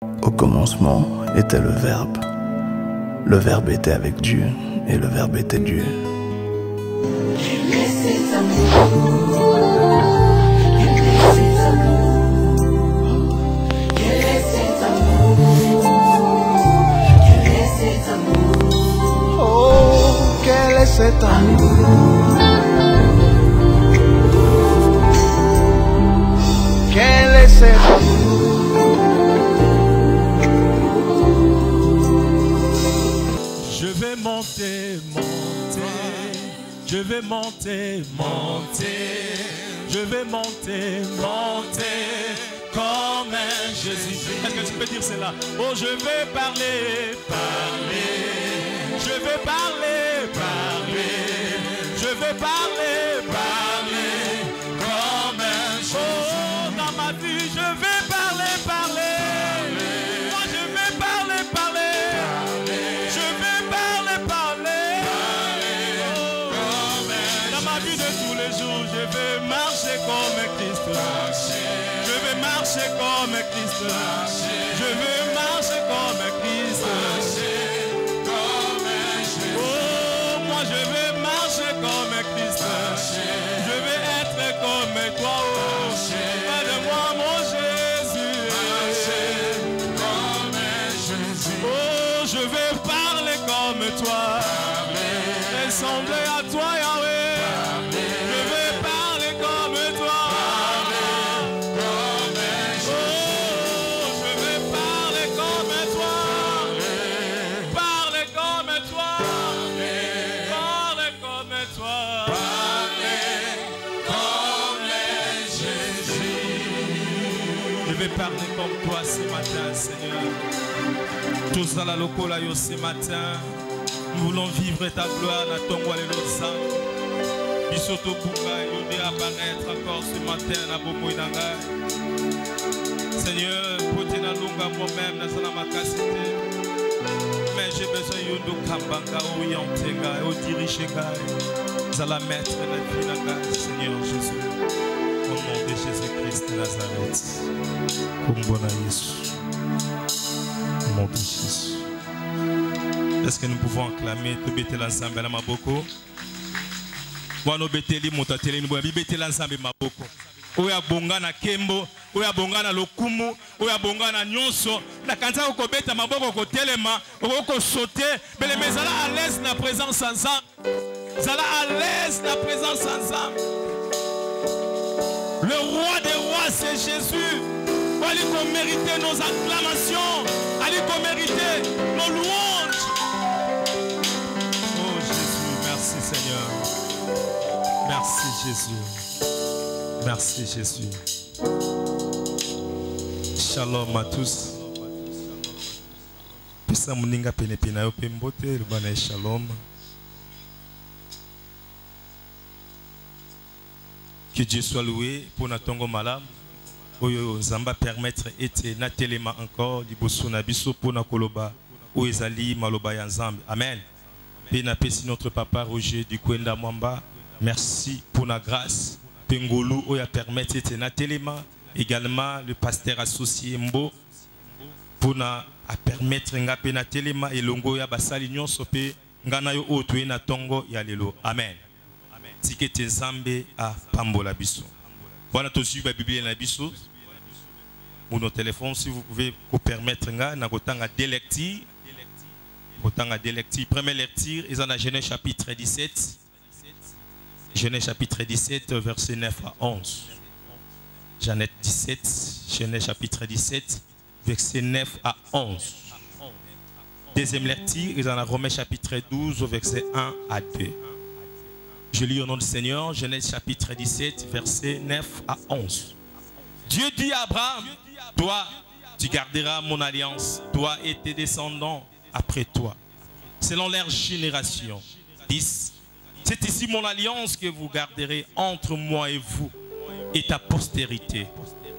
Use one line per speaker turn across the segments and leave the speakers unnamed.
Au commencement était le Verbe. Le Verbe était avec Dieu et le Verbe était Dieu.
Quel est cet amour? Quel est cet amour? Quel est cet amour? Quel est cet amour?
Oh, quel est cet amour? Quel est cet amour?
Je vais monter, monter. Je vais monter, monter. Je vais monter, monter. Comme un Jésus. Est-ce que tu peux dire cela? Oh, je vais parler, parler. Je vais parler, parler. Je vais parler, parler. Comme un Jésus. Oh, dans ma vie, je vais parler, parler. Moi, je vais parler, parler. Je vais parler, parler. Oh, dans ma vie de tous les jours, je vais marcher comme Christ. Je vais marcher comme Christ. Je vais marcher comme Christ. Oh, moi je vais marcher comme Christ. Je vais être comme toi. Oh, aide-moi mon Jésus. Oh, je vais parler comme toi. Ressembler à toi, Yahweh. Je vais parler comme toi. Je vais parler comme toi. Parler comme toi. Parler comme toi. Je vais parler comme toi ce matin, Seigneur. Tous à la locola yo ce matin. Nous voulons vivre ta gloire dans ton roi et nos âmes. Bisoto Bunga, yo de apparaître encore ce matin à Bomoïnanga. Seigneur, pour te longa moi-même dans la macacité. Mais j'ai besoin de Kambanga, ou Yantenga, ou Dirichega. Zala maître la vie nanga, Seigneur Jésus. Au nom de Jésus-Christ de Nazareth. Kumbona Yesu. Au nom de Jésus. Est-ce que nous pouvons acclamer tout bêter l'ensemble à Maboko? Wano beteli motateli nous bêter l'ensemble Maboko. Oya bonga na kembo, oya bonga na lokumu, oya bonga na nyonso. Na kanza ko beta maboko ko telema, ko sauter, mais les zala à l'aise na présence ensemble. Zala à l'aise na présence ensemble. Le roi des rois c'est Jésus. Allez qu'on mérite nos acclamations, allez qu'on mérite nos louanges. Oh Jésus, merci Seigneur. Merci Jésus. Merci Jésus. Shalom à tous. Pesa muninga pene pena yo pembote le shalom. Que Dieu soit loué pour natongo malam. Oyo Zamba permettre et natelema encore liboso na biso pour na koloba o ezali maloba ya Nzambe. Amen. Pena pesi notre papa Roger du Kwenda Mwamba. Merci pour la grâce. Pengolu oya permettre et natelema également le pasteur associé Mbo pour na permettre nga pena telema elongo ya basali nyonso pe ngana yo oto na tongo ya lelo. Amen. Tikete Nzambe a pambola biso. Voilà tout suite la Bible na biso. Pour nos téléphones, si vous pouvez vous permettre na gotanga deux lectures. Gotanga deux lectures. Première lecture est dans Genèse chapitre 17. Genèse chapitre 17 verset 9 à 11. Genèse 17, Genèse chapitre 17 verset 9 à 11. Deuxième lecture est dans Romains chapitre 12 verset 1 à 2. Je lis au nom du Seigneur, Genèse chapitre 17, verset 9 à 11. Dieu dit à Abraham, toi, tu garderas mon alliance, toi et tes descendants après toi, selon leur génération. 10. C'est ici mon alliance que vous garderez entre moi et vous et ta postérité.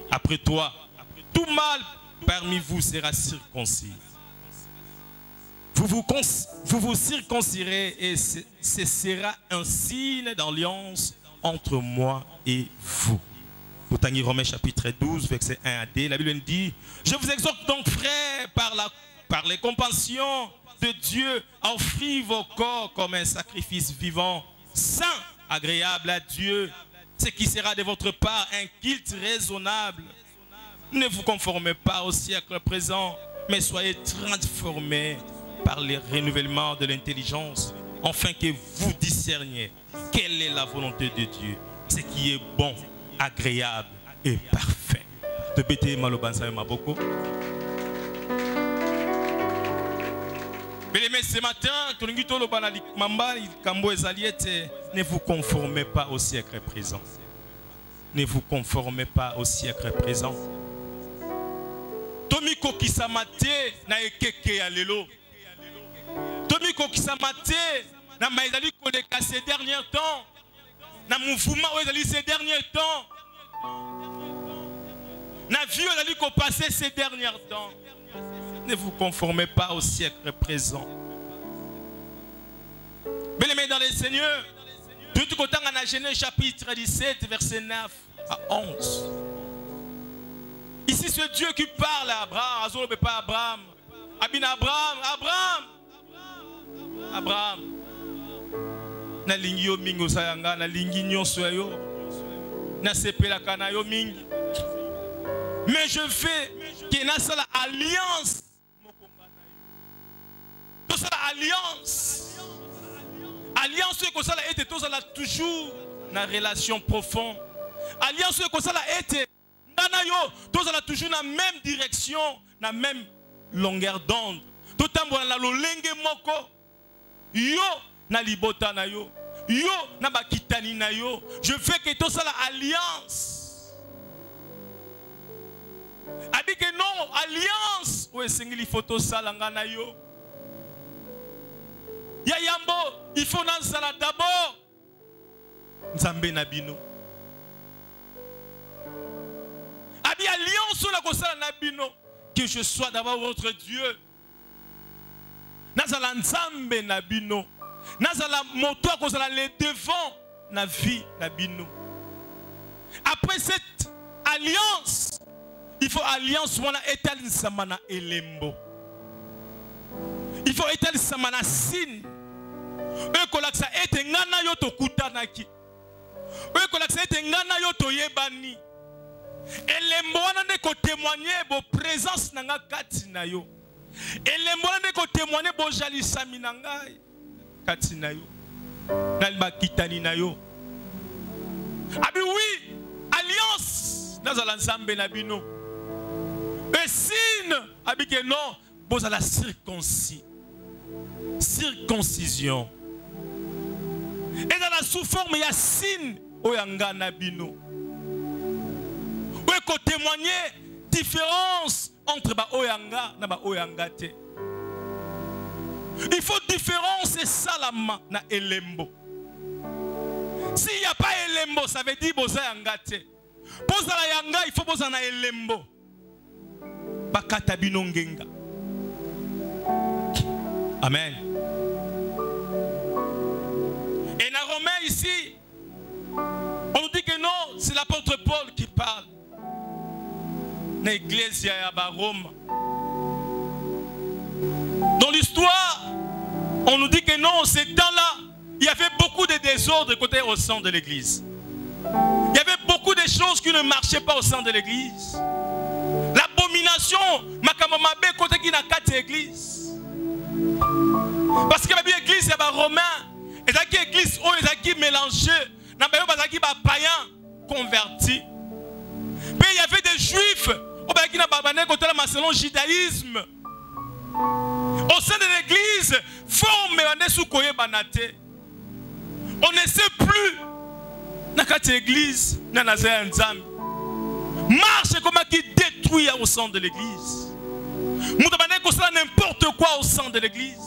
Après toi, tout mâle parmi vous sera circoncis. Vous vous circoncirez et ce sera un signe d'alliance entre moi et vous. Au Tangi Romains chapitre 12, verset 1 à D, la Bible nous dit, je vous exhorte donc, frères, par les compassions de Dieu, à offrir vos corps comme un sacrifice vivant, saint, agréable à Dieu, ce qui sera de votre part un culte raisonnable. Ne vous conformez pas au siècle présent, mais soyez transformés par le renouvellement de l'intelligence, afin que vous discerniez quelle est la volonté de Dieu, ce qui est bon, agréable et parfait. De bêter malobansa et maboko. Mais ce matin, ne vous conformez pas au siècle présent. Ne vous conformez pas au siècle présent. Tomiko kisamate na ekeke ya lelo. Tomiko kisamate na maizali koleka ces derniers temps. Na mouvement oezali ces derniers temps. Na vie oezali ko passer ces derniers temps. Ne vous conformez pas au siècle présent. Bien-aimés dans les seigneurs, tout le temps dans Genèse chapitre 17, verset 9 à 11. Ici, c'est Dieu qui parle à Abraham. Azolo pas Abraham. Abin Abraham. Abraham. Na lingi yo mingi osayanga, na lingi nyonso yo. Na sepela kana yo mingi. Mais je fais qu'il y a une alliance. Toute alliance. Alliance que ça a été toujours dans relation profonde. Alliance que ça a été toujours dans la même direction, dans la même longueur d'onde. Tout le temps la lolenge moko. Yo na libota na yo. Yo na bakitani na yo. Je fais que tout ça la alliance. A dit que non, alliance. Ouais, singli photo salanga na yo. Ya yambo, il faut nanzala d'abord. Nzambe na bino. Abi alliance la kosala na bino. Que je sois d'abord votre Dieu. Nazala nzambe na bino. Nazala moto kosala les devants na vie na bino. Après cette alliance, il faut alliance wana etali samana elembo. Il faut etali samana sin. Ekolaksa ete ngana yo to kutanaki. Ekolaksa ete ngana yo to yebani. Elembo wana ne ko témoigner bo présence nanga kati na yo. Elembo wana ne ko témoigner bo jalisami nanga kati na yo. Nalba kitani na yo. Abi oui, alliance nazala nzambe na bino. Et sin abi ke non, bozala circoncis. Circoncision. Et dans la sous-forme, il y a signe oyanga nabino. Où est témoigner différence entre ba oyanga na ba oyanga te. Il faut différence et salama na elembo. S'il n'y a pas elembo, ça veut dire boza yanga te. Boza la yanga, il faut boza na elembo. Bakata bino ngenga. Amen. Et dans Romains ici, on nous dit que non, c'est l'apôtre Paul qui parle. L'église à Rome. Dans l'histoire, on nous dit que non, ces temps-là, il y avait beaucoup de désordre côté au sein de l'église. Il y avait beaucoup de choses qui ne marchaient pas au sein de l'église. L'abomination, makamamabe côté qui n'a qu'à l'église. Parce que la église est romain, et l'église est mélangée, il y a païens convertis. Mais il y avait des juifs qui ont selon le judaïsme. Au sein de l'église, on ne sait plus dans l'église, marche comme qui détruit au sein de l'église. N'importe quoi au sein de l'église.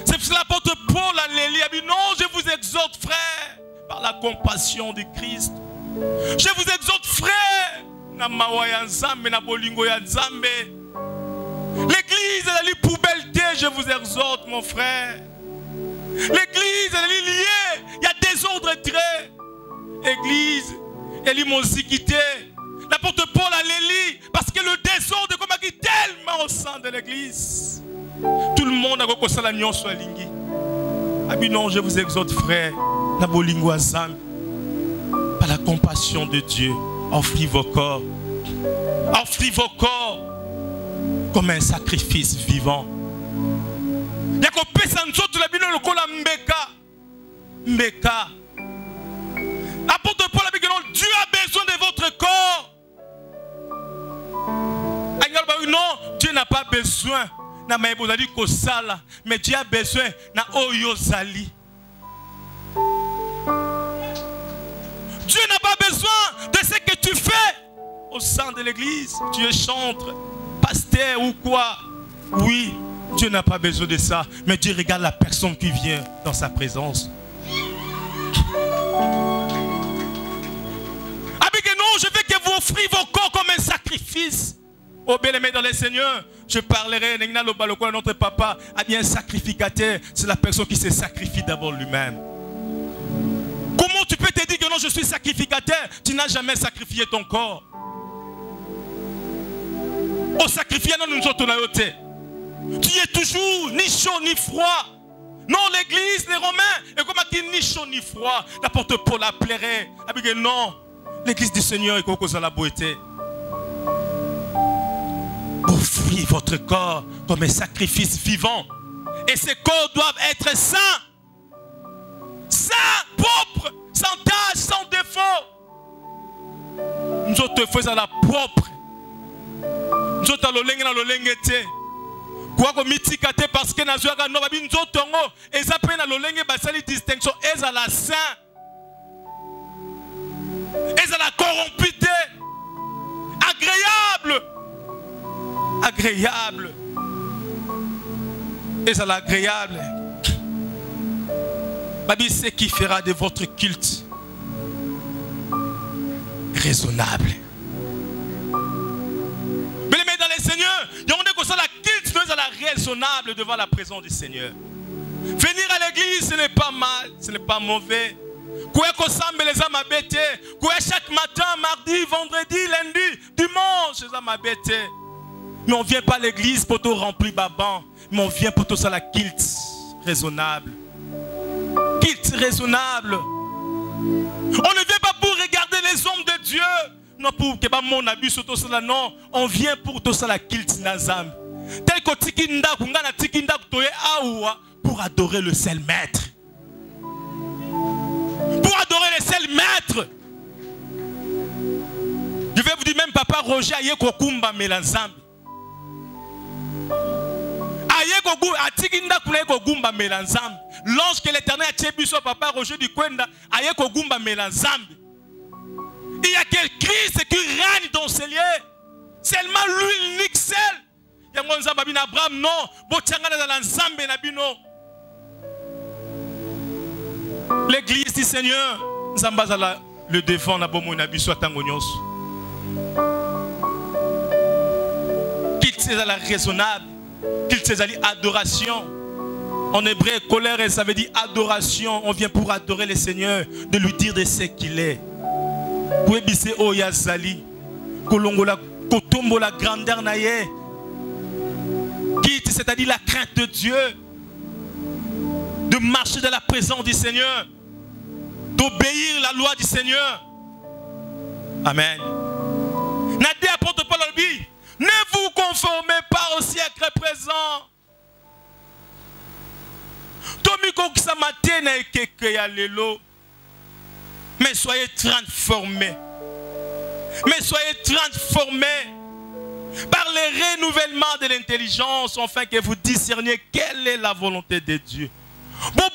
C'est pour l'apôtre Paul a dit non, je vous exhorte frère par la compassion de Christ. Je vous exhorte frère na mawa ya nzambe na bolingo ya nzambe. L'église est la poubelle, je vous exhorte mon frère. L'église est liée, il y a désordre très. Église, Elimozikité. L'apôtre Paul a l'élit parce que le désordre est comme tellement au sein de l'église. Tout le monde a recours à la nuance sur la lingi. Non, je vous exhorte, frère, par la compassion de Dieu, offrez vos corps. Offrez vos corps comme un sacrifice vivant. Mbeka. Apôtre Paul a dit que Dieu a besoin de votre corps. Non, Dieu n'a pas besoin. Mais Dieu a besoin de Oyozali. Dieu n'a pas besoin de ce que tu fais au sein de l'église. Tu es chantre, pasteur ou quoi. Oui, Dieu n'a pas besoin de ça. Mais Dieu regarde la personne qui vient dans sa présence. Non, je veux que vous offriez vos corps comme un sacrifice. Oh bien-aimé dans le Seigneur, je parlerai notre papa a bien un sacrificateur. C'est la personne qui se sacrifie d'abord lui-même. Comment tu peux te dire que non, je suis sacrificateur? Tu n'as jamais sacrifié ton corps. Au sacrifié, non, nous autres, tu es toujours ni chaud ni froid. Non, l'église, les Romains, et comme il ni chaud ni froid, l'apôtre Paul appellerait. Non, l'église du Seigneur est cause à la beauté. Offrez votre corps comme un sacrifice vivant. Et ces corps doivent être saints. Saints, propres, sans tache, sans défaut. Nous autres faisons la propre. Nous autres l'olengete. Quoi comme mitikate parce que nous avons nous autres et ça peine à l'olenge basali distinction et à la saint. Et à la corrompité. Agréable. Agréable. Et ça l'agréable. Babi, c'est qui fera de votre culte raisonnable. Mais dans les seigneurs, il y a que ça la culte nous est la raisonnable devant la présence du Seigneur. Venir à l'église, ce n'est pas mal, ce n'est pas mauvais. Chaque matin, mardi, vendredi, lundi, dimanche, mais on ne vient pas à l'église pour tout remplir baban. Mais on vient pour tout ça la culte raisonnable. Culte raisonnable. On ne vient pas pour regarder les hommes de Dieu. Non, pour que mon abus sur tout cela. Non, on vient pour tout ça la culte nazam. Tel que tikinda kungana tikinda kutoye awa pour adorer le seul maître. Pour adorer le seul maître. Je vais vous dire même papa Roger aye kokumba melanzambi. Lorsque l'Éternel a tchebu son papa Roger du Kwenda, il y a quel Christ qui règne dans ces lieux. Seulement lui, l'unique seul. Abraham, non. L'église du Seigneur, le défend qu'il c'est la raisonnable. Qu'il c'est adoration. En hébreu, colère, ça veut dire adoration. On vient pour adorer le Seigneur, de lui dire de ce qu'il est. Pour ébisser Oyazali, Kolongola, Kotombo la grandeur naïe. Quitte, c'est-à-dire la crainte de Dieu, de marcher dans la présence du Seigneur, d'obéir la loi du Seigneur. Amen. Nadé apôtre Paul dit, ne vous conformez pas au siècle présent. Mais soyez transformés. Mais soyez transformés par le renouvellement de l'intelligence, afin que vous discerniez quelle est la volonté de Dieu. Ça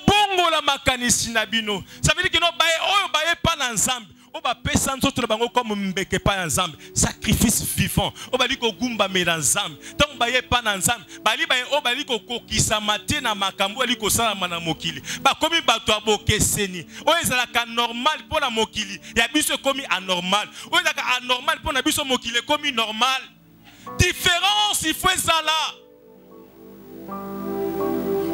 veut dire que nous ne pas ensemble. Sacrifice vivant. On va dire que gumba melanzam. Tant baye pas ensemble. Bali baye o bali ko kokisa matina makambo ali ko sala mana mokili. Ba komi bato aboke seni. O ezala ka normal pour la mokili. Ya biso komi anormal. O ezala ka anormal pour na biso mokili komi normal. Différence il faut ça là.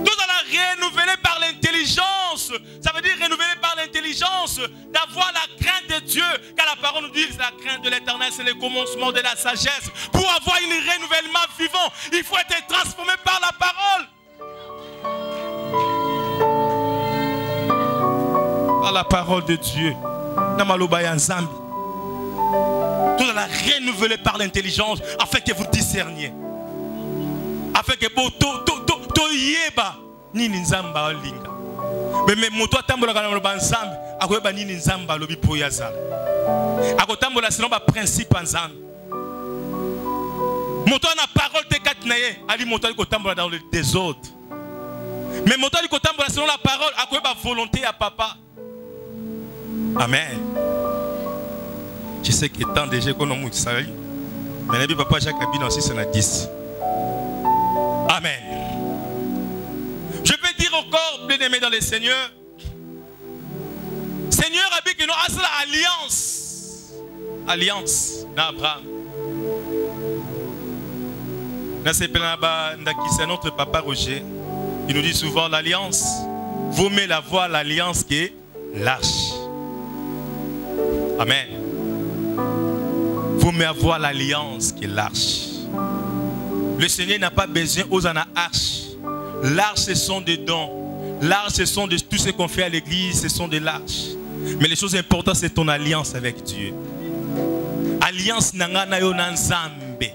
Tout ça la renouveler par l'intelligence. Ça veut dire renouveler par l'intelligence. l'intelligence d'avoir la crainte de Dieu. Car la parole nous dit que la crainte de l'Éternel, c'est le commencement de la sagesse. Pour avoir un renouvellement vivant, il faut être transformé par la parole. Par la parole de Dieu. Namaloba Zambi. Tout la renouveler par l'intelligence afin que vous discerniez. Afin que vous yeba ni nzamba linga. Mais moto tambola kana loba nzambe akoyeba ni nzamba lobi po yazala. Akotambola sinon ba principe nzambe. Moto na parole te katnaye ali moto ali kotambola dans le désordre. Mais moto ali kotambola selon la parole akoyeba volonté à papa. Amen. Je sais que tant déjà qu'on a mouti ça. Mais la Bible papa chaque cabine aussi c'est na 10. Amen. Je peux dire encore, bien-aimé dans le Seigneur, Seigneur a dit que nous avons l'alliance. Alliance d'Abraham. C'est notre papa Roger. Il nous dit souvent l'alliance. Vous mettez la voie l'alliance qui est l'arche. Amen. Vous mettez à voir l'alliance qui est l'arche. Le Seigneur n'a pas besoin aux arches. L'arche, ce sont des dons. L'arche, ce sont de tout ce qu'on fait à l'église, ce sont de l'arche. Mais les choses importantes, c'est ton alliance avec Dieu. Alliance nangana yo nanzambe.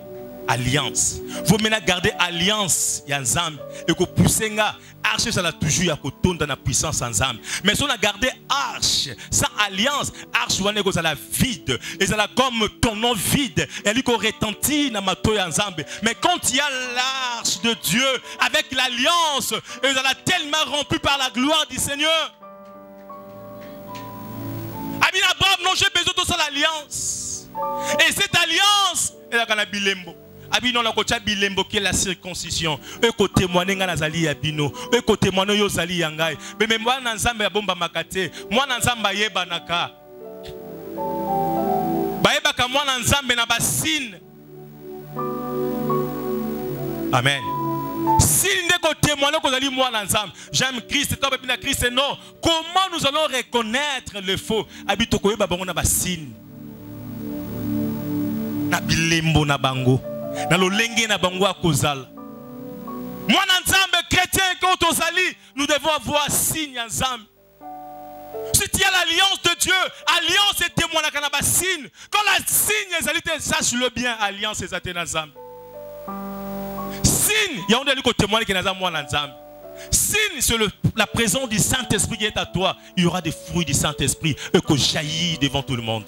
Alliance. Vous maintenant garder alliance yanzambe et que poussenga arche ça l'a toujours ya kotonda na puissance ensemble. Mais si on a gardé arche sans alliance, arche wane ko ça la vide et ça la comme ton nom vide et lui ko retentit na mato ensemble. Mais quand il y a l'arche de Dieu avec l'alliance, et ça l'a tellement rempli par la gloire du Seigneur. Abina Abraham non j'ai besoin de ça l'alliance. Et cette alliance elle a kana bilembo. Abino la kocha bilembo qui est la circoncision. E ko témoigner nga nazali ya bino. E ko témoigner yo zali ya ngai. Mais moi na nzambe ya bomba makate. Moi na nzamba yeba naka. Ba yeba ka moi na nzambe na basine. Amen. Si nous ko témoigner ko zali moi na nzambe. J'aime Christ, toi bina Christ non. Comment nous allons reconnaître le faux? Abito ko yeba bango na basine. Na bilembo na bango. Na lolenge na bango akozala. Moi na nzambe chrétien quand on s'allie, nous devons avoir signe ensemble. Si tu as l'alliance de Dieu, alliance et témoin na kanaba signe. Quand la signe est sache-le bien, alliance est ensemble. Signe, il y a un de témoigner que nous moi ensemble. Signe c'est la présence du Saint-Esprit qui est à toi. Il y aura des fruits du Saint-Esprit et que jaillit devant tout le monde.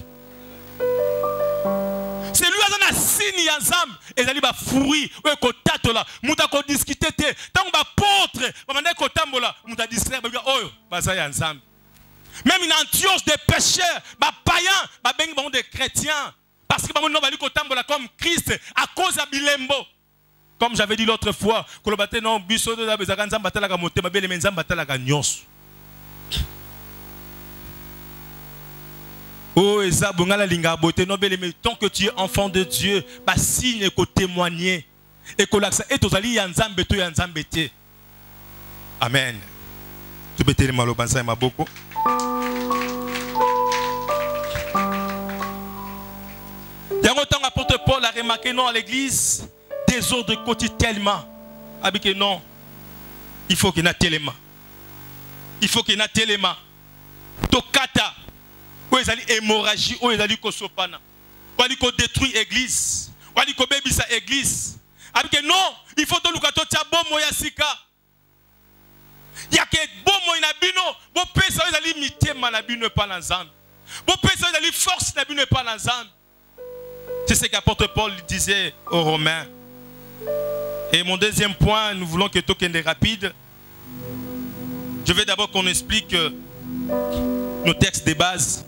C'est lui qui a un signe ensemble. Et il a des fruits. Et il a là. Il a discuté. Tant que l'apôtre, il a discuté. Ensemble. Même une Antioche des pécheurs, des païens, des chrétiens. Parce que nous avons comme Christ à cause de Bilembo. Comme j'avais dit l'autre fois, que le bâtiment non biso de la bezagan zambata la gamote, ma belle menzam bata la gagnos. Oh, Eza bongala linga bote no belle mais tant que tu es enfant de Dieu, bah signe que témoigner et que l'accès est aux alliés yanzambe to yanzambe te. Amen. Tu peux te le malo bansa ma boko. Yango tant apôtre Paul a remarqué non à l'église. Des ordres quotidiennement. Avec non, il faut qu'il y ait tellement. Il faut qu'il y ait tellement. Tokata, où ils allaient hémorragie, où ils allaient kosopana, où ils allaient détruire l'église, où ils allaient bébi sa église. Avec non, il faut que nous fassions bon moya sika. Il y a que bon moya bino, bon pesa ils allaient imiter malabino pas l'ensemble. Bon pesa ils allaient force n'abino pas l'ensemble. C'est ce qu'apôtre Paul disait aux Romains. Et mon deuxième point, nous voulons que token est rapide. Je veux d'abord qu'on explique nos textes de base.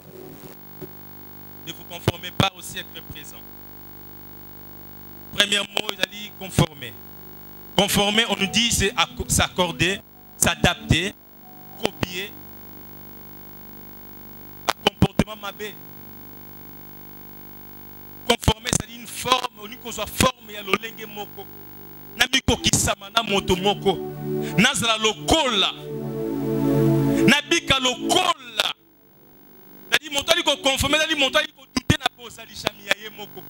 Ne vous conformez pas au siècle présent. Premièrement, il a dit conformer. Conformer, on nous dit c'est s'accorder, s'adapter, copier. Un comportement mabé. Conformer, c'est une forme, on dit qu'on soit formé, il y a l'olenge moko. Nabiko kisama na moto moko. Nazala lokola. Nabika lokola. moto ali ko conformer ali moto ali ko douter na ko salisha miyaye moko.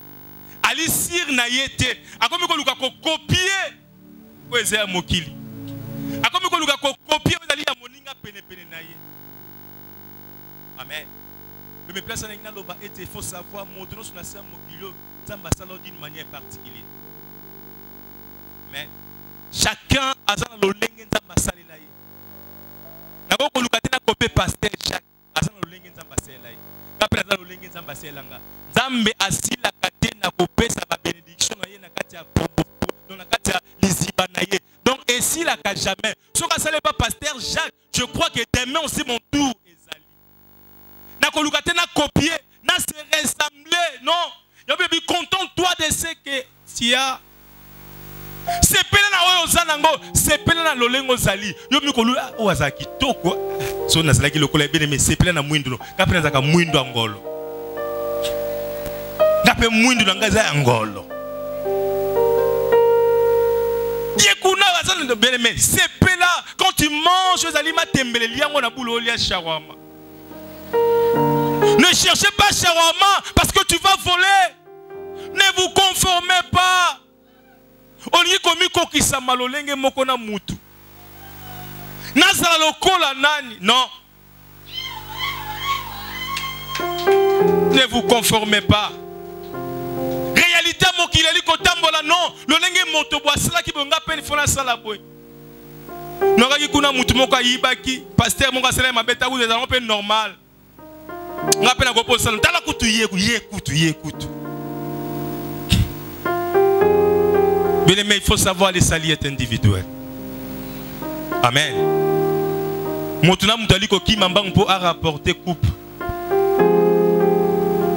Ali sir na yete. Akomi ko luka ko copier. Ko ezaya mokili. Akomi ko luka ko copier ali ya moninga pene na ye. Amen. Mais mes places en loba et il faut savoir montrer sur la scène mokilo zamba salo d'une manière particulière. Amen. Chacun a dans le lenge zamba salila ye. Na ko luka tena copier pasteur Jacques. Azan lo lenge nzamba sela ye. Kapela azan lo lenge nzamba sela nga. Nzambe asila kate na kopesa ba bénédiction na ye na kati ya pombo, dans la kati ya liziba na ye. Donc ainsi la ka jamais. So ka sala pas pasteur Jacques, je crois que demain aussi mon tour ezali. Na ko luka tena copier, na se ressembler, non. Yo be contente-toi de ce que tu as. Sepela na oyo zanango, sepela na lolengo zali. Yo mikolu o azaki toko. So na zalaki lokola bene me sepela na mwindo. Kapena zaka mwindo angolo. Ngape mwindo ngaza angolo. Yekuna wazana bene me sepela quand tu manges zali matembele liango na boulot lia shawarma. Ne cherchez pas shawarma parce que tu vas voler. Ne vous conformez pas. Oli komi kokisa malolenge moko na mutu. Nazala lokola nani? Non. Ne vous conformez pas. Réalité mokili ali kotambola non. Lolenge moto boisala ki bonga peine fona sala boy. Nokaki kuna mutu moko ayibaki, pasteur moko asala mabeta ku ezala pe normal. Ngapena ko posa tala kutu yekutu. Mais il faut savoir les saliettes individuelles. Amen. Moutuna mutaliko ki mambang pour rapporter coupe.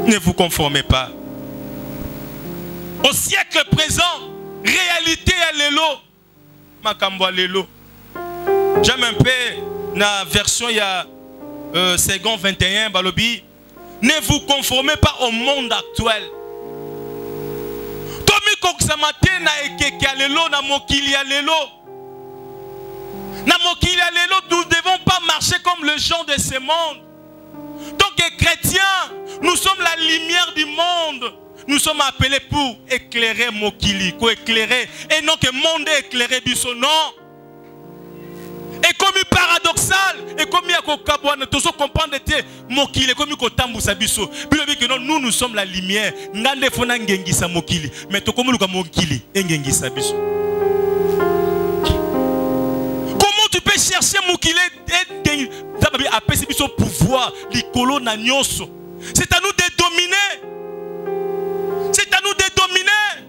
Ne vous conformez pas. Au siècle présent, réalité à l'élo. Makambo à l'élo. J'aime un peu la version il y a second 21 balobi. Ne vous conformez pas au monde actuel. Nous ne devons pas marcher comme les gens de ce monde. Donc les chrétiens, nous sommes la lumière du monde. Nous sommes appelés pour éclairer Mokili, pour éclairer, et non que le monde est éclairé du son nom. Et comme paradoxal, et comme il y a un tout ce comprendre que Mokili, comme il y a Sabiso, nous sommes la lumière. Ngande fona ngengisa Mokili, mais to comme le Mokili, ngengisa Biso. Comment tu peux chercher Mokili et appeler Biso pouvoir, l'icolo na nyonso? C'est à nous de dominer. C'est à nous de dominer.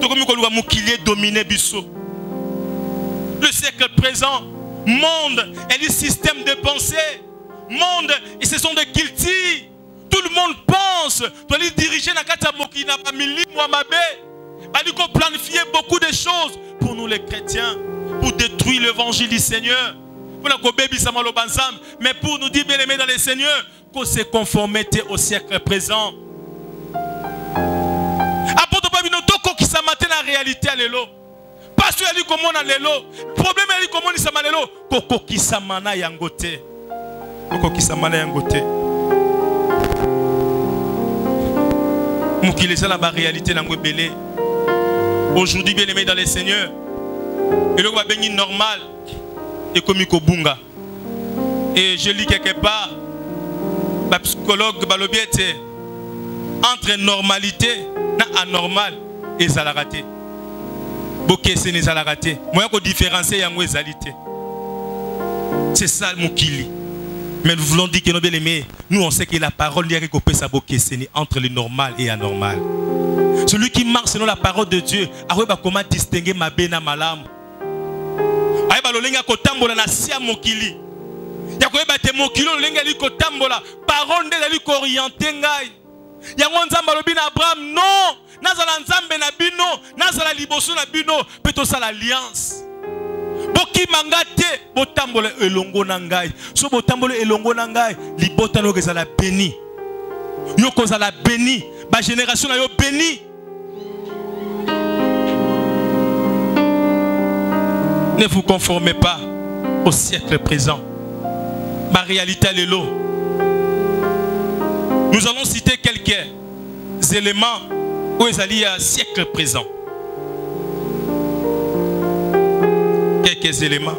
To comme le Mokili dominer Biso. Le siècle présent, monde et le système de pensée, monde et ce sont des guilty. Tout le monde pense. Tu dois diriger na kata moki na famille Mouamabe. Il faut planifier beaucoup de choses pour nous les chrétiens, pour détruire l'évangile du Seigneur. Mais pour nous dire bien aimés dans le Seigneur, qu'on se conformer au siècle présent. Apôtre Babino Toko qui s'amatte la réalité à l'élo. Parce que ali comment na lelo problème ali comment ni sama lelo koko kisamana yangote mukile ça la réalité na ngobele aujourd'hui bien aimé dans le Seigneur et le va béni normal et comme kobunga et je lis quelque part la psychologue balobiete entre normalité na anormal et ça l'a raté. C'est ça le mokili. Mais nous voulons dire que nous bien aimés, nous on sait que la parole dit que entre le normal et anormal. Celui qui marche selon la parole de Dieu, comment distinguer ma bena malam. Parole de orienté ngai. Yango nzamba lobi na Abraham non. Nazala nzambe na bino, nazala liboso na bino, peto sala alliance. Boki mangate, botambola elongo na ngai. So botambola elongo na ngai, libota no kezala béni. Yo kozala béni, ba génération na yo béni. Ne vous conformez pas au siècle présent. Ma réalité est l'eau. Nous allons citer quelques éléments où ils allaient à siècle présent. Quelques éléments.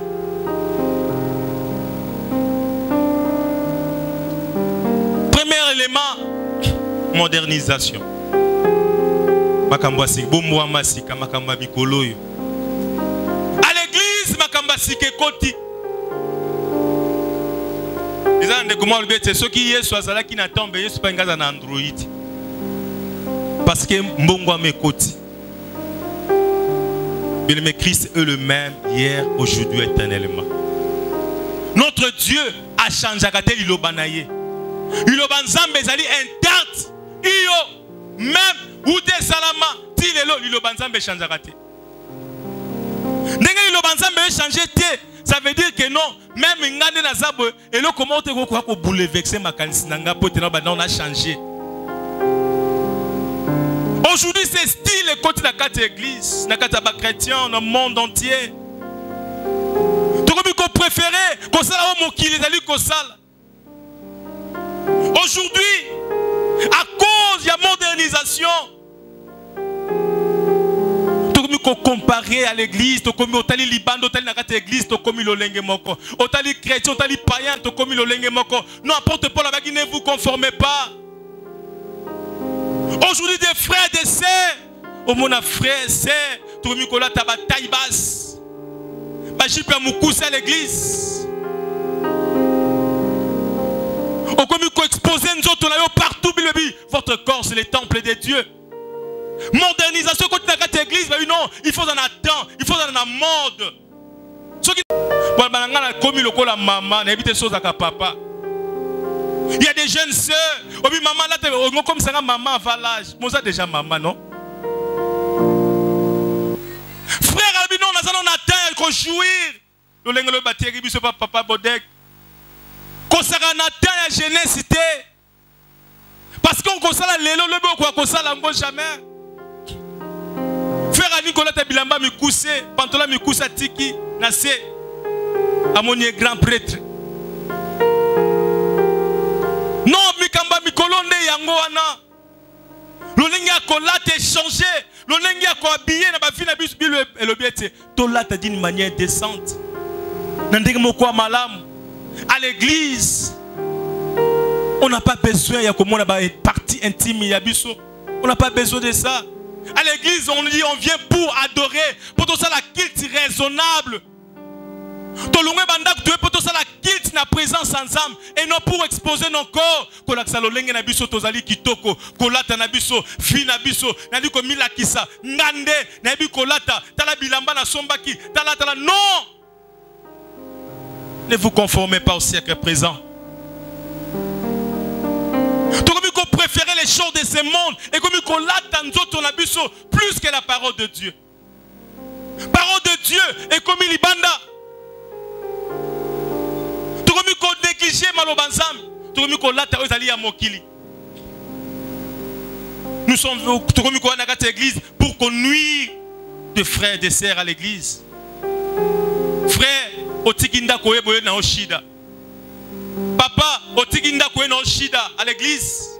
Premier élément, modernisation. À l'église, Makambasike Koti. C'est ceux qui sont là qui n'attendent pas un Android. Parce que Mbongwa me Koti. Mais Christ est le même hier, aujourd'hui, éternellement. Notre Dieu a changé. Il a interte. Même ou des salama, tilelo, il a changé. Ça veut dire que non, même ngane na zabo, et le comment te ko ko bouleverser ma kanisi nanga potena ba on a changé. Aujourd'hui c'est style et côté la carte église, na carte ba chrétien dans le monde entier. Tu comme qu'on préférait qu'on sala mon qui les ali qu'on sala. Aujourd'hui à cause de la modernisation, comparé à l'église, tu comme otali liban, otali nakati église, tu comme l'olenge moko, otali chrétien, otali païen, tu comme l'olenge moko. N'importe pas la bague, ne vous conformez pas. Aujourd'hui des frères, des sœurs, au mon frère, sœur, tu comme kola taba taille basse, ba jipe mukuse à l'église. Au comme exposer nous autres partout, votre corps c'est le temple de Dieu. Modernisation quand tu as l'église, non, il faut en attendre, il faut en la mode. Il y a des jeunes sœurs, maman là, comme ça, maman avant l'âge. Moi, ça déjà maman, non? Frère, non, on attend, il faut jouir. Le lingue le bâtir, il ne papa Bodek. Quand ça on attend la jeunesse, parce qu'on console l'élo, le beau quoi, qu'on s'ala jamais. Frère Nicolas Tabilamba me cousse, pantola me cousse à Tiki, Nassé, à mon grand prêtre. Non, Mikamba Mikolonde Yangoana. L'olingi a colate changé, l'olingi a habillé, n'a pas fini à bus et le biete. Tola t'a dit d'une manière décente. N'andégue moko malam. À l'église, on n'a pas besoin, il y a comme on a une partie intime, il y a biso. On n'a pas besoin de ça. À l'église, on dit on vient pour adorer, pour tout ça la culte raisonnable. Tolongwe bandak tu pour tout ça la culte na présence ensemble et non pour exposer nos corps. Kolaksa lolenge na biso tozali kitoko, kolata na biso, fi na biso, na di ko milakisa, ngande na bi kolata, tala bilamba na sombaki, tala non. Ne vous conformez pas au siècle présent. Qu'on préférait les choses de ce monde et comme qu'on l'attend nous abisso plus que la parole de Dieu. Parole de Dieu et comme il banda. Tout comme qu'on néglige malobansam, tout comme qu'on l'attend aux alliés à Mokili. Nous sommes tout comme qu'on a gâté l'église pour qu'on nuise de frères et de sœurs à l'église. Frère, otikinda koye boye na oshida. Papa, otikinda koye na oshida à l'église.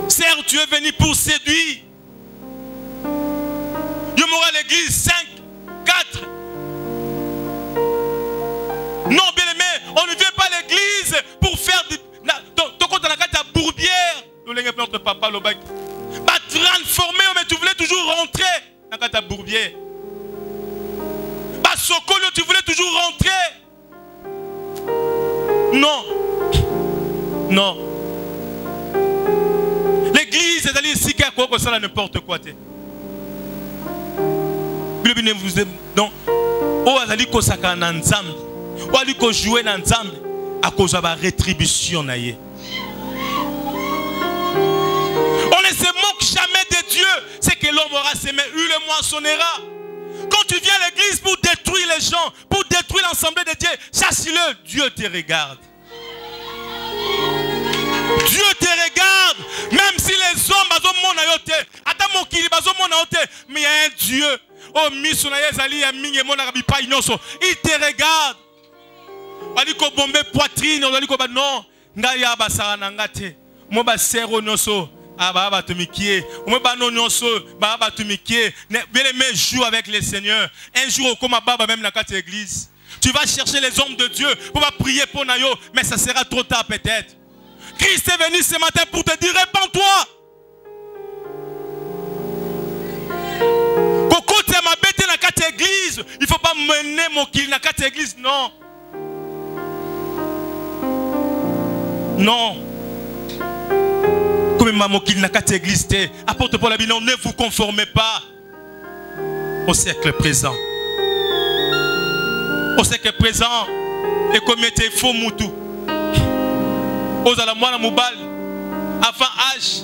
Sœur, tu es venu pour séduire. Je mourrai à l'église 5, 4. Non, bien aimé, on ne vient pas à l'église pour faire ton compte dans la carte à bourbière. Notre papa, le bac. Bah, transformer, mais tu voulais toujours rentrer dans la carte à bourbière. Bah, Sokolo, tu voulais toujours rentrer. Non. Non. L'église est allée ici qu'à quoi que ça n'importe quoi. Donc, on a dit que ça a un ensemble. On a dit que jouer ensemble à cause de la rétribution. On ne se moque jamais de Dieu. C'est que l'homme aura semé, le moissonnera. Quand tu viens à l'église pour détruire les gens, pour détruire l'assemblée de Dieu, chasse-le, Dieu te regarde. Dieu te regarde, même si les hommes mais il y a un Dieu. Oh, il te regarde. Wali ko bombe poitrine, wali ko ba non. Nga ya ba sarana ngate. Mo ba sero noso. Aba ba tumikie. Mo ba non noso. Ba ba tumikie. Bien-aimé, joue avec le Seigneur. Un jour comme baba même dans la église. Tu vas chercher les hommes de Dieu pour prier pour Nayo, mais ça sera trop tard peut-être. Christ est venu ce matin pour te dire répands-toi. Coco tu m'as bêté dans la église. Il ne faut pas mener mon kill dans la église, non. Non. Comme mon kill dans la église, apporte pour la Bible, ne vous conformez pas au siècle présent. Au siècle présent, et comme était faux moutou. Aux alamouana moubal, avant âge,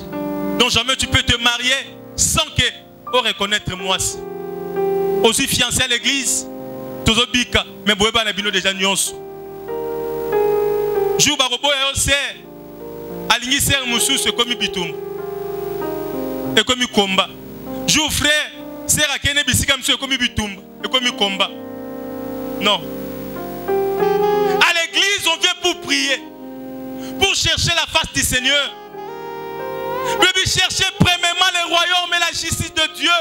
dont jamais tu peux te marier sans que on reconnaître moi. Aussi fiancé à l'église, tous les bika, mais vous avez bino déjà nyons. Jour barobo et ose, aligné ser moussou c'est comme bitum, et comme combat. Jour frère, ser à kene bisika monsieur comme bitum, et comme combat. Non. À l'église, on vient pour prier, pour chercher la face du Seigneur. Puis chercher premièrement le royaume et la justice de Dieu.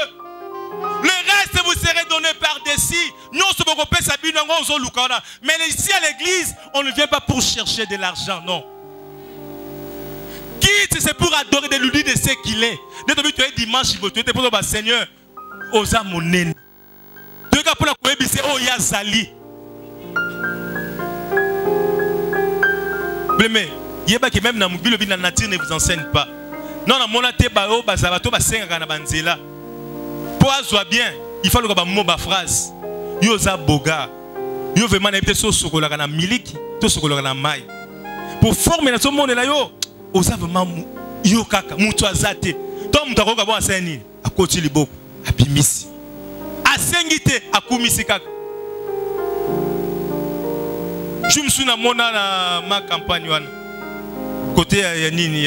Le reste vous serez donné par-dessus. Mais ici à l'église, on ne vient pas pour chercher de l'argent, non. Quitte, c'est pour adorer de lui de ce qu'il est. Dès que tu es dimanche, tu es pour le Seigneur. Osa monene. Tu es pour la coébisser, oh yazali. Mais il y a qui même dans la nature ne vous enseigne pas. Non, dans mon athée, bao bazabato basenga na banzela. Pour avoir bien, il faut le gaba mot ba phrase. Yo za boga. Yo vraiment na peut soko la na miliki, to soko la na mai. Pour former na so monde na yo, oza vraiment yo kaka mutu azate. To mutu akoka bo aseni, akoti liboko, abimisi. Asengite akumisi kaka. Je me suis dans ma campagne. Côté Yanini,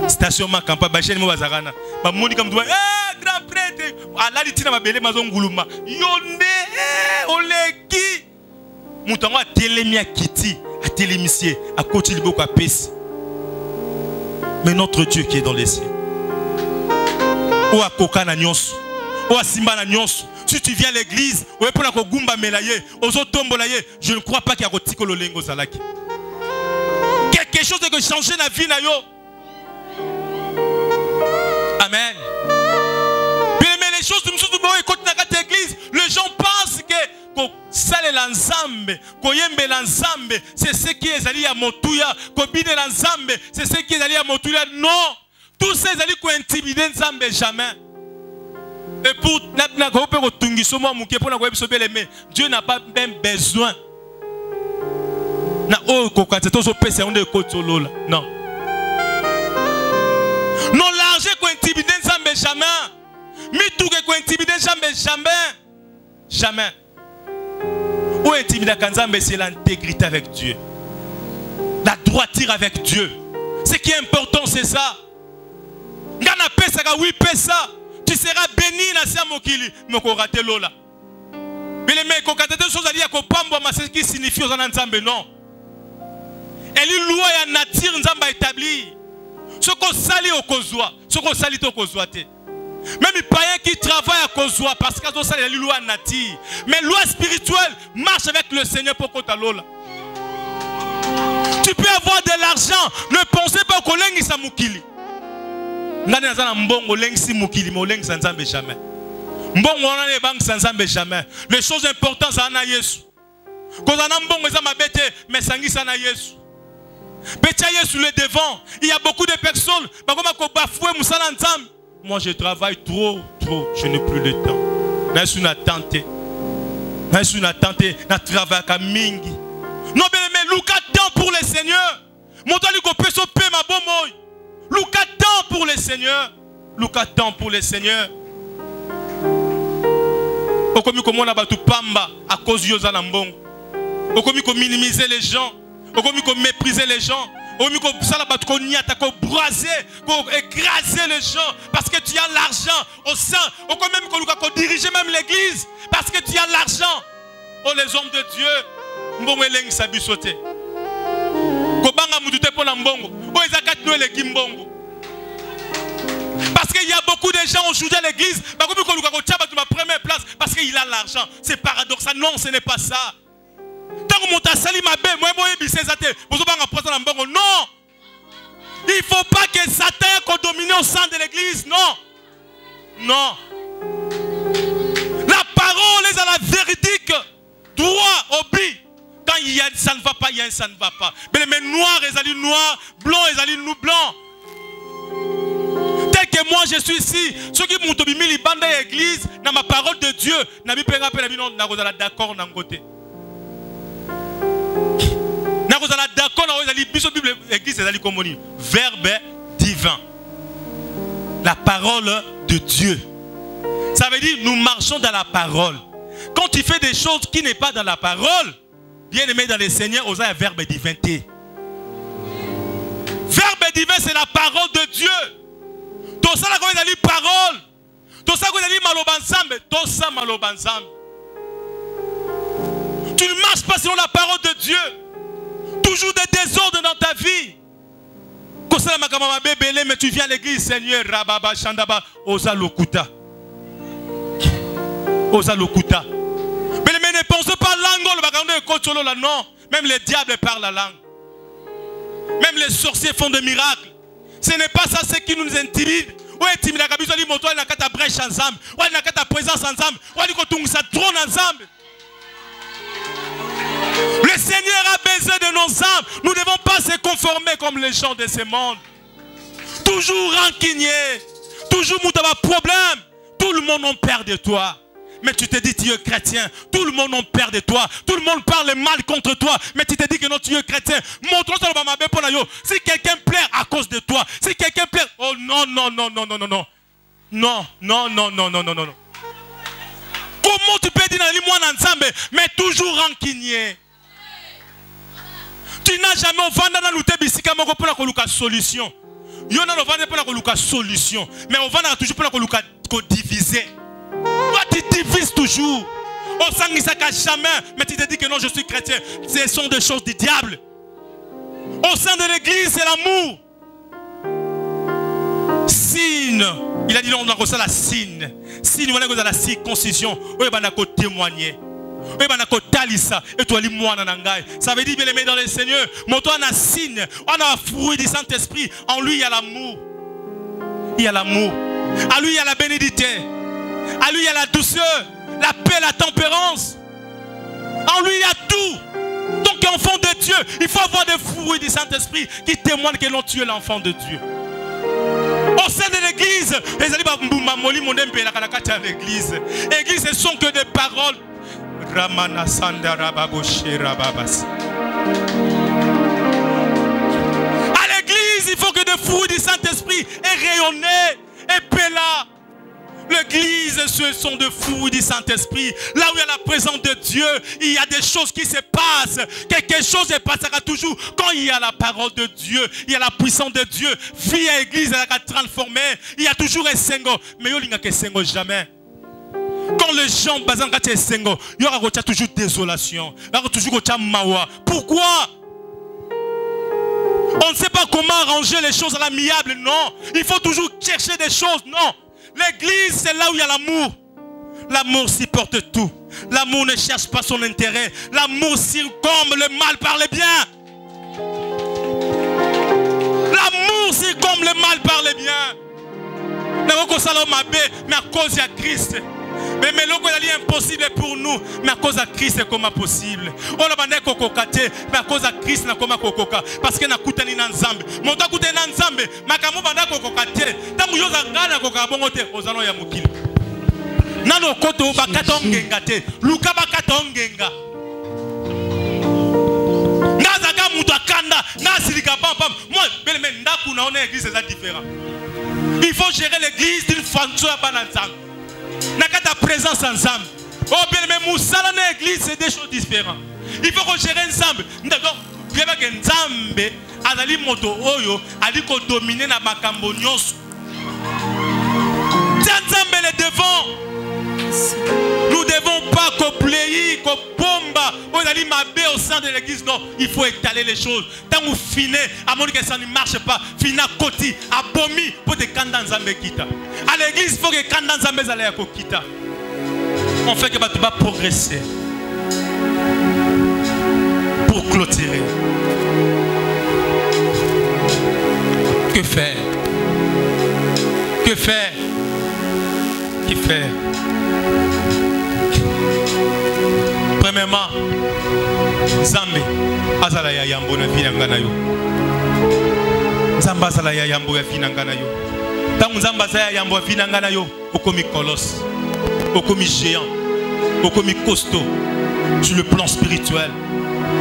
station ma campagne, Bachel Mouazarana. Ma moni comme toi, grand prêtre, à la litina ma belle maison Goulouma. Yonde, oleki. Moutango a télémi à Kiti, à télémissier, à côté de beaucoup à Pes. Mais notre Dieu qui est dans les cieux. Ou à Kokana Nyons, ou à Simba Nyons. Si tu viens à l'église, je ne crois pas qu'il y a Rotikolo Lengo Zalaki. Quelque chose de changer la vie. Amen. Mais les choses de l'église, les gens pensent que c'est ce qui est allé à Motouya, c'est ce qui est allé à Motouya. Non, tous ces alliés qui ont intimidé Nzambe jamais. Et pour Dieu n'a pas même besoin. Non. Non, l'argent qu'on intimide jamais. Mitou qu'on intimide jamais. Jamais. Ou intimider Kanzambe, c'est l'intégrité avec Dieu. La droiture avec Dieu. Ce qui est important, c'est ça. Ngana pesa ka oui pesa. Tu seras béni na sia mokili moko raté lola. Mais les mecs kokate des choses à dire ko pambo ma ce qui signifie aux Nzambe non. Elle est loi ya nature Nzamba établi. Ce qu'on sali au kozwa, ce qu'on sali au kozwa te. Même les païens qui travaillent à kozwa parce qu'ils ont sali la loi nature. Mais loi spirituelle marche avec le Seigneur pour kota lola. Tu peux avoir de l'argent, ne pensez pas qu'on lengi sa mokili. Jamais. Les choses importantes, c'est na Yesu. Quand on a mbongo ça m'a bêté, mais ça ngisa na Yesu. Bêta Yesu le devant. Il y a beaucoup de personnes. Moi je travaille trop. Je n'ai plus de temps. Je suis tenté. Je suis tenté. Je travaille à mingi. Non mais Lucas temps pour le Seigneur. Mon temps lui peut se payer ma bonne moy. Lucas temps pour le Seigneur. Lucas temps pour le Seigneur. Okomi ko mona batu pamba à cause de Zanambong. Okomi ko minimiser les gens. Okomi ko mépriser les gens. Okomi ko sala batu ko niata ko braser, ko écraser les gens parce que tu as l'argent au sein. Okomi même ko diriger même l'église parce que tu as l'argent. Oh les hommes de Dieu, mbongo elengisa biso te. Kobanga mutu te pona mbongo. O ezakati no eleki mbongo. Parce qu'il y a beaucoup de gens aujourd'hui à l'église, ma première place parce qu'il a l'argent. C'est paradoxal. Non, ce n'est pas ça. Tant que mon tassali m'a bé, moi non. Il ne faut pas que Satan domine au sein de l'église. Non. Non. La parole est à la véridique. Droit au but. Quand il y a ça ne va pas, il y a ça ne va pas. Mais noir, ils allaient noir, blanc, ils allaient nous blanc. Tel que moi je suis ici, ceux qui m'ont mis les bandes de l'église, dans ma parole de Dieu, n'a pas d'accord dans côté. N'a pas d'accord dans l'église, verbe divin. La parole de Dieu. Ça veut dire nous marchons dans la parole. Quand tu fais des choses qui n'est pas dans la parole, bien aimé dans le Seigneur, on a un verbe divinité. Verbe divin, c'est la parole de Dieu. Tout ça, quand il a dit parole, tout ça, quand il a dit malobanzambe, tout ça, malobanzambe. Tu ne marches pas selon la parole de Dieu. Toujours des désordres dans ta vie. Mais tu viens à l'église, Seigneur, Rababa, Chandaba, Oza Lokuta. Oza Lokuta. Mais ne pense pas langue, non. Même les diables parlent la langue. Même les sorciers font des miracles. Ce n'est pas ça ce qui nous intimide. Oui, intimide la cabine, on dit na kata brèche ensemble. Oui, na kata présence ensemble. Oui, on dit ça trône ensemble. Le Seigneur a besoin de nos âmes. Nous ne devons pas se conformer comme les gens de ce monde. Toujours rancunier. Toujours un problème. Tout le monde en perd de toi. Mais tu te dis tu es chrétien. Tout le monde en perd de toi. Tout le monde parle mal contre toi. Mais tu te dis que non, tu es chrétien. Montre-toi si quelqu'un plaît à cause de toi. Si quelqu'un plaît. Oh non, non, non, non, non, non, non. Non, non, non, non, non, non, non. Comment tu peux dire moi ensemble, mais toujours rancunier? Tu n'as jamais vendu dans l'outé bisika moko pour la solution. Yo na vendu pour la solution. Mais on vend toujours pour la diviser. Toi tu divises toujours. On s'en jamais. Mais tu te dis que non, je suis chrétien. Ce sont des choses du diable. Au sein de l'église, c'est l'amour. Signe. Il a dit non, on a reçu la signe. Signe, on a la circoncision. On a témoigner. Et toi, ça veut dire, bien aimé dans le Seigneur, mon toi, on a signe, on a un fruit du Saint-Esprit. En lui, il y a l'amour. Il y a l'amour. À lui, il y a la bénédiction. À lui, il y a la douceur, la paix, la tempérance. En lui, il y a tout. Donc, enfant de Dieu, il faut avoir des fruits du Saint-Esprit qui témoignent que non, tu es l'enfant de Dieu. Au sein de l'église, l'église, ce sont que des paroles. À l'église, il faut que des fruits du Saint-Esprit aient rayonné et péla. L'église, ce sont des fruits du Saint-Esprit. Là où il y a la présence de Dieu, il y a des choses qui se passent. Quelque chose se passera toujours. Quand il y a la parole de Dieu, il y a la puissance de Dieu. Vie à l'église, elle a transformé. Il y a toujours un sengo. Mais il n'y a que sengo jamais. Quand les gens basent en sengo, il y aura toujours désolation. Il y aura toujours mawa. Pourquoi? On ne sait pas comment arranger les choses à l'amiable. Non. Il faut toujours chercher des choses. Non. L'église, c'est là où il y a l'amour. L'amour supporte tout. L'amour ne cherche pas son intérêt. L'amour surcombe le mal par le bien. L'amour surcombe le mal par le bien. Mais à cause de Christ. Mais il est impossible pour nous. Mais à cause de Christ, c'est comment possible. On a mais à cause de Christ, c'est comment kokoka. Parce que nous avons coûté dans Nzambe. Mon temps coûté dans Nzambe. Mais quand nous avons kokokate, tant que nous avons kokabongote, nous allons ya mukili. Nano koto bakatongenga te. Luka bakatongenga. Nazaka muto akanda, nazilika pam pam. Moi, belle mais ndaku na on est église c'est différent. Il faut gérer l'église d'une façon à bananzang. Nakata présence ensemble. Oh bien mais Moussala dans l'église c'est des choses différentes. Il faut gérer ensemble. D'accord. Il y a que Nzambe azali moto oyo ali ko dominer na makambo nyonso. Nzambe le devant. Nous devons pas coupler ko bomba. On Ezali mabé au sein de l'église, non, il faut étaler les choses. Tant vous finissez, à mon que ça ne marche pas, fina koti, abomi, pour te kanda nzambe kita. À l'église, il faut que kanda nzambe zale ya kita. On fait que tu vas progresser. Pour clôturer. Que faire? Que faire? Que faire? Premièrement, Nzambe azala ya yambo na vie ngana yo. Nzambe azala ya yambo ya vie ngana yo. Tant Nzambe azala ya yambo ya vie ngana yo, okomi colosse, okomi géant, okomi costaud sur le plan spirituel,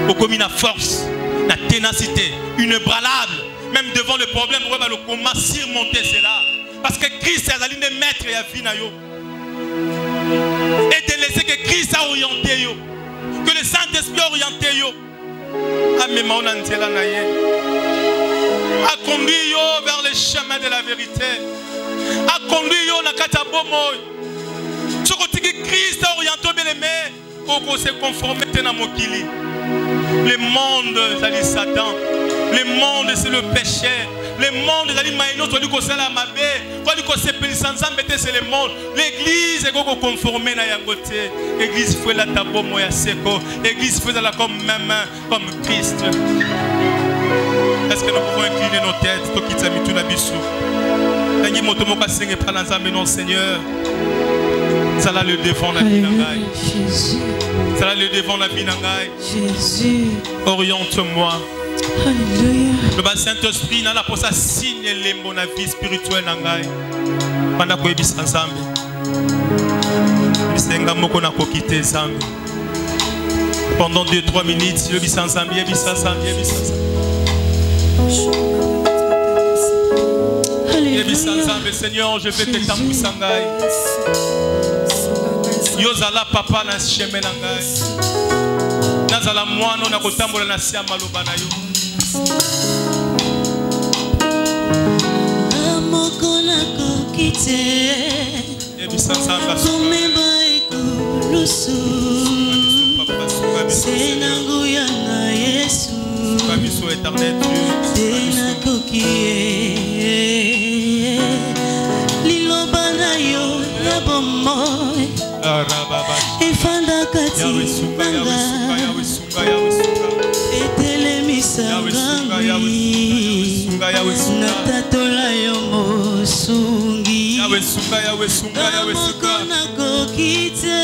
okomi na force, na ténacité, inébranlable, même devant le problème, on va le comment surmonter cela. Parce que Christ est allé maître et a vie na yo. Et de laisser que Christ a orienté yo. Que le Saint-Esprit a orienté yo. A conduit yo vers le chemin de la vérité. A conduit yo na kata bomoy. Ce côté que Christ a orienté bien aimé. Pour se conformer à mokili. Le monde, c'est Satan. Le monde, c'est le péché. Le monde, c'est maïno, c'est le monde. L'église est conformée à Yangote. L'église fait la tabo moya seko. L'église fait la comme même comme Christ. Est-ce que nous pouvons incliner nos têtes? Tout qui t'a mis tout la bisou. Tangi motomoka senge pranazambe non Seigneur. Ça là le devant la vie nangai.
Jésus.
Ça là le devant la vie nangai.
Jésus.
Oriente-moi.
Alléluia.
Le Saint-Esprit n'a la pour ça signe les mon vie spirituelle nangai. Pendant que ebis ensemble. Bisenga moko na kokite zambe. Pendant 2-3 minutes, le bis ensemble, ebis ensemble, ebis ensemble. Alléluia. Seigneur, je veux que tu m'usangai. Yozala papa na chemin nangai. Nazala mwana na kotambola na sia maloba na yo.
Amoko na kokite.
Ebisanzanga.
Komeba ekulusu. Senangu ya na Yesu.
Kabiso éternel Dieu.
Tena kokie. Liloba na yo na bomoy. Efanda kati nanga. Etelemisa ngangi. Natatola yo mosungi. Amoko na kokite.